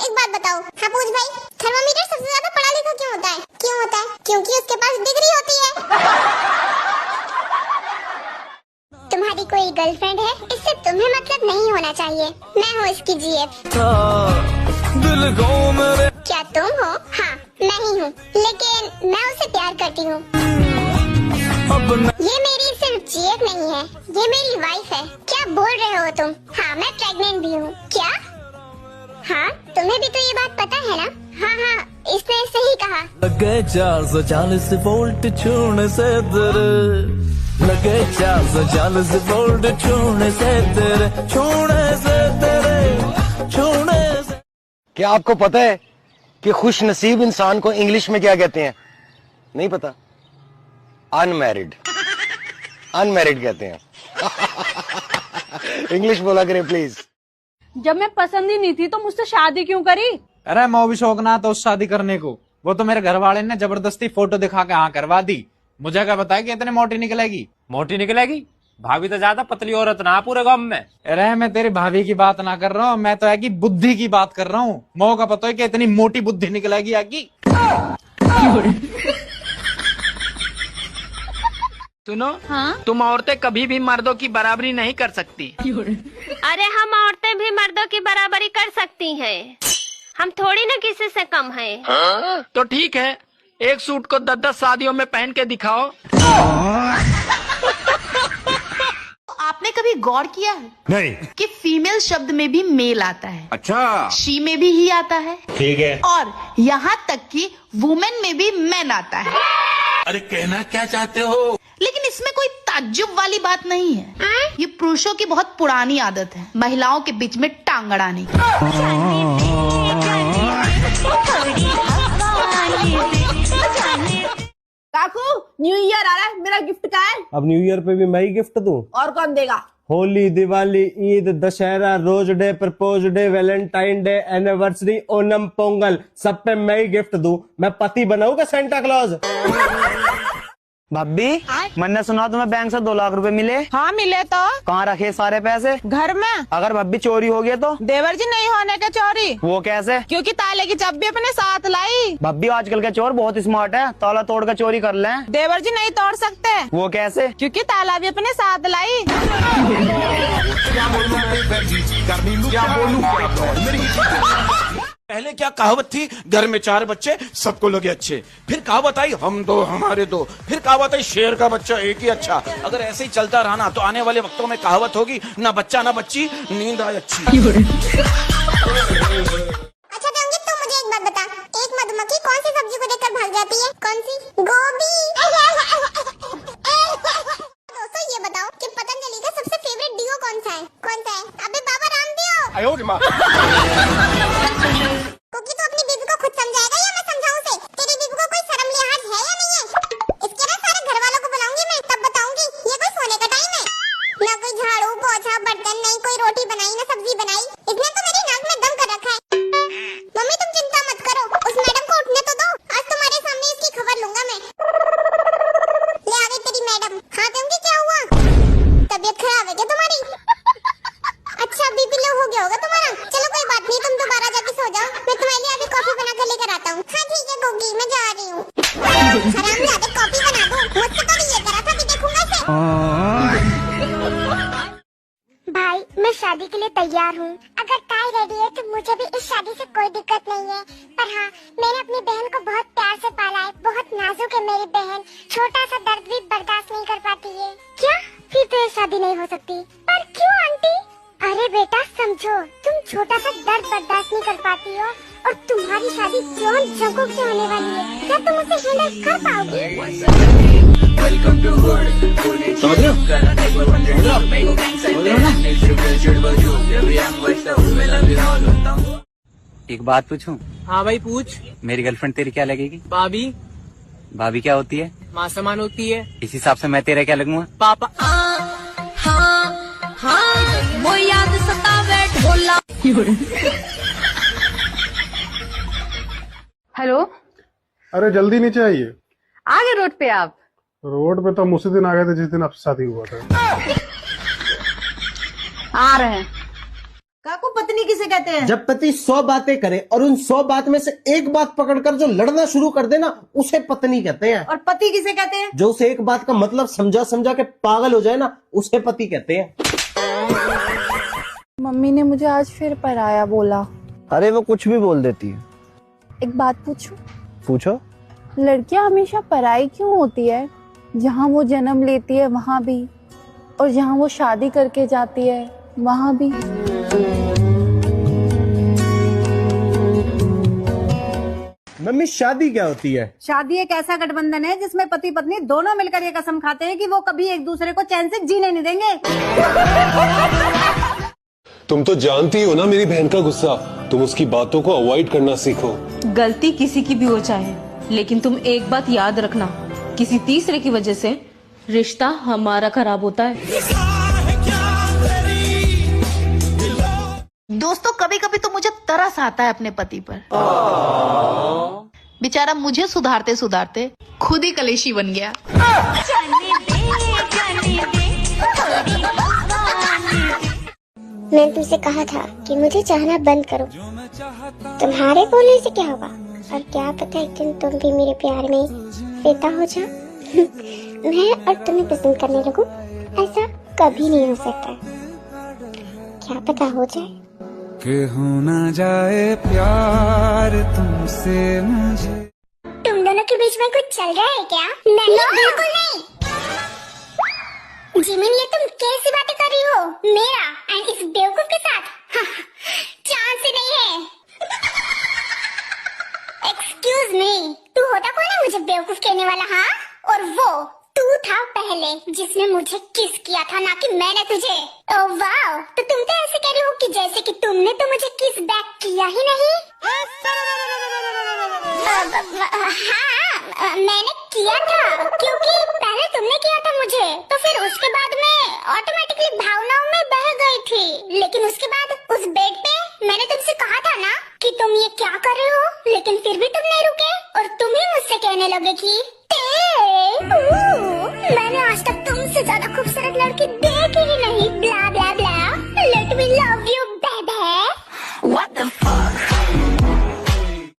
एक बात बताओ। हाँ पूछ भाई, थर्मामीटर सबसे ज्यादा पढ़ा लिखा क्यों होता है? क्यों होता है? क्योंकि उसके पास डिग्री होती है। तुम्हारी कोई गर्लफ्रेंड है, इससे तुम्हें मतलब नहीं होना चाहिए। मैं हूँ इसकी जीएफ। क्या तुम हो? हाँ मैं ही हूँ, लेकिन मैं उसे प्यार करती हूँ। ये मेरी सिर्फ जीएफ नहीं है, ये मेरी वाइफ है। क्या बोल रहे हो तुम? हाँ मैं प्रेग्नेंट भी हूँ। क्या? हाँ तुम्हें भी तो ये बात पता है ना? हाँ इसने सही कहा। लगे 440 वोल्ट छूने से तेरे, लगे 440 वोल्ट छूने से तेरे, छूने से तेरे, छूने से। क्या आपको पता है कि खुश नसीब इंसान को इंग्लिश में क्या कहते हैं? नहीं पता? अनमैरिड। अनमैरिड कहते हैं। इंग्लिश बोला करें प्लीज। जब मैं पसंद ही नहीं थी तो मुझसे शादी क्यों करी? अरे मैं भी शौक ना था उस शादी करने को, वो तो मेरे घर वाले ने जबरदस्ती फोटो दिखा के हाँ करवा दी। मुझे क्या बताया कि इतने मोटी निकलेगी? मोटी निकलेगी? भाभी तो ज्यादा पतली औरत ना पूरे गांव में। अरे मैं तेरी भाभी की बात ना कर रहा हूँ, मैं तो है कि बुद्धि की बात कर रहा हूँ। मो का पता है कि इतनी मोटी बुद्धि निकलेगी आगे। सुनो, हाँ? तुम औरतें कभी भी मर्दों की बराबरी नहीं कर सकती। अरे हम औरतें भी मर्दों की बराबरी कर सकती हैं। हम थोड़ी ना किसी से कम हैं। तो ठीक है, एक सूट को 10-10 शादियों में पहन के दिखाओ। आपने कभी गौर किया है नहीं कि फीमेल शब्द में भी मेल आता है? अच्छा शी में भी ही आता है, ठीक है। और यहाँ तक कि वुमेन में भी मैन आता है। अरे कहना क्या चाहते हो? लेकिन इसमें कोई ताज्जुब वाली बात नहीं है। ये पुरुषों की बहुत पुरानी आदत है, महिलाओं के बीच में टांग अड़ाने की। काकू न्यू ईयर आ रहा है, मेरा गिफ्ट क्या है? अब न्यू ईयर पे भी मैं ही गिफ्ट दूं? और कौन देगा? Holi, Diwali, Eid, Dussehra, rose day, propose day, Valentine day, anniversary, Onam, Pongal, सब पे मैं ही गिफ्ट दूं। मैं पति बनाऊं क्या सेंटा क्लॉज? भाभी मैंने सुना तुम्हें बैंक से 2 लाख रुपए मिले। हाँ मिले तो। कहाँ रखे सारे पैसे? घर में। अगर भाभी चोरी हो गई तो? देवर जी नहीं होने का चोरी। वो कैसे? क्योंकि ताले की चाबी अपने साथ लाई। भाभी आजकल के चोर बहुत स्मार्ट है, ताला तोड़ कर चोरी कर लें। देवर जी नहीं तोड़ सकते। वो कैसे? क्योंकि ताला भी अपने साथ लाई। पहले क्या कहावत थी? घर में 4 बच्चे सबको लगे अच्छे। फिर कहावत आई हम 2 हमारे 2। फिर कहावत आई शेर का बच्चा एक ही अच्छा। अगर ऐसे ही चलता रहा ना तो आने वाले वक्तों में कहावत होगी ना बच्चा ना बच्ची, नींद आए अच्छी। अच्छा देवंगी तू मुझे एक बात बता, एक मधुमक्खी कौन सी सब्जी को देखकर भाग जाती है? कौन सी? गोभी। दोस्तों ये बताओ कि पतंजलि का सबसे फेवरेट डिओ कौन सा है? कौन सा है? अबे बाबा रामदेव। क्योंकि तू अपनी बीबी को खुद समझाएगा या मैं समझाऊं उसे? तेरी बीबी को कोई शर्म लिहाज है या नहीं है? इसके ना सारे घर वालों को बुलाऊंगी मैं, तब बताऊंगी ये कोई सोने का टाइम है। ना कोई झाड़ू पोछा बर्तन, नहीं कोई रोटी बनाई ना सब्जी बनाई। इसने तो मेरी नाक में दम कर रखा है। मम्मी तुम चिंता मत करो, उस मैडम को उठने तो दो, आज तुम्हारे सामने इसकी खबर लूंगा मैं। ले आ गई तेरी मैडम। हाँ देवंगी क्या हुआ? तबीयत खराब है क्या तुम्हारी? अच्छा बीपी लो हो गया होगा तुम्हारा। चलो कोई बात नहीं, तुम दोबारा जाके सो जाओ, मैं तुम्हारे लिए अभी कॉफी बना कर लेकर आता हूँ। हाँ ठीक है गोगी मैं जा रही हूँ। हरामजादे कॉफी बना दो, मुझसे तो ये करा था कि देखूंगा इसे। भाई मैं शादी के लिए तैयार हूँ, अगर ताई रेडी है तो मुझे भी इस शादी से कोई दिक्कत नहीं है। पर हाँ मैंने अपनी बहन को बहुत प्यार से पाला है, बहुत नाजुक है मेरी बहन, छोटा सा दर्द भी बर्दाश्त नहीं कर पाती है। क्या? फिर तो ये शादी नहीं हो सकती। पर क्यों आंटी? अरे बेटा समझो, तुम छोटा सा दर्द बर्दाश्त नहीं कर पाती हो और तुम्हारी शादी जॉन जंकुक से होने वाली है, क्या तुम उसे हैंडल कर पाओगे? एक बात पूछूं? हाँ भाई पूछ। मेरी गर्लफ्रेंड तेरी क्या लगेगी? भाभी। भाभी क्या होती है? माँ समान होती है। इस हिसाब से मैं तेरा क्या लगूंगा? पापा। वो याद सतावे ढोला। हेलो अरे जल्दी नीचे आइए। आगे रोड पे आप? रोड पे तो हम उसी दिन आ गए थे जिस दिन आपसे शादी हुआ था। आ रहे हैं। काकू पत्नी किसे कहते हैं? जब पति 100 बातें करे और उन 100 बात में से एक बात पकड़कर जो लड़ना शुरू कर देना, उसे पत्नी कहते हैं। और पति किसे कहते हैं? जो उसे एक बात का मतलब समझा समझा के पागल हो जाए ना, उसे पति कहते हैं। मम्मी ने मुझे आज फिर पराया बोला। अरे वो कुछ भी बोल देती है। एक बात पूछूं? पूछो। लड़कियां हमेशा पराई क्यों होती है? जहाँ वो जन्म लेती है वहाँ भी, और जहाँ वो शादी करके जाती है वहाँ भी। मम्मी शादी क्या होती है? शादी एक ऐसा गठबंधन है जिसमें पति पत्नी दोनों मिलकर ये कसम खाते हैं कि वो कभी एक दूसरे को चैन से जीने नहीं देंगे। तुम तो जानती हो ना मेरी बहन का गुस्सा, तुम उसकी बातों को अवॉइड करना सीखो। गलती किसी की भी हो चाहे, लेकिन तुम एक बात याद रखना, किसी तीसरे की वजह से रिश्ता हमारा खराब होता है। दोस्तों कभी कभी तो मुझे तरस आता है अपने पति पर। बेचारा मुझे सुधारते सुधारते खुद ही कलेशी बन गया। मैंने तुमसे कहा था कि मुझे चाहना बंद करो। तुम्हारे बोलने से क्या होगा? और क्या पता एक दिन तुम भी मेरे प्यार में फिदा हो जाओ। मैं और तुम्हें पसंद करने लगूं, ऐसा कभी नहीं हो सकता। क्या पता हो जाए कि हो ना जाए प्यार तुमसे मुझे। तुम दोनों के बीच में कुछ चल रहा है क्या? नहीं, बिल्कुल नहीं। जिमिन, ये तुम कैसी बातें कर रही हो? मेरा एंड इस बेवकूफ के साथ चांस ही नहीं है। एक्सक्यूज मी, तू होता कौन है मुझे बेवकूफ कहने वाला? हाँ, और वो तू था पहले जिसने मुझे किस किया था, ना कि मैंने तुझे। ओह वाह, तो तुम तो ऐसे कह रही हो कि जैसे कि तुमने तो मुझे किस बैक किया ही नहीं। हाँ, मैंने किया था क्योंकि पहले तुमने किया था मुझे, तो फिर उसके बाद मैं ऑटोमेटिकली भावनाओं में बह गई थी। लेकिन उसके बाद उस बेड पे मैंने तुमसे कहा था ना कि तुम ये क्या कर रहे हो, लेकिन फिर भी तुम नहीं रुके और तुम ही मुझसे कहने लगे कि मैंने आज तक तुमसे ज्यादा खूबसूरत लड़की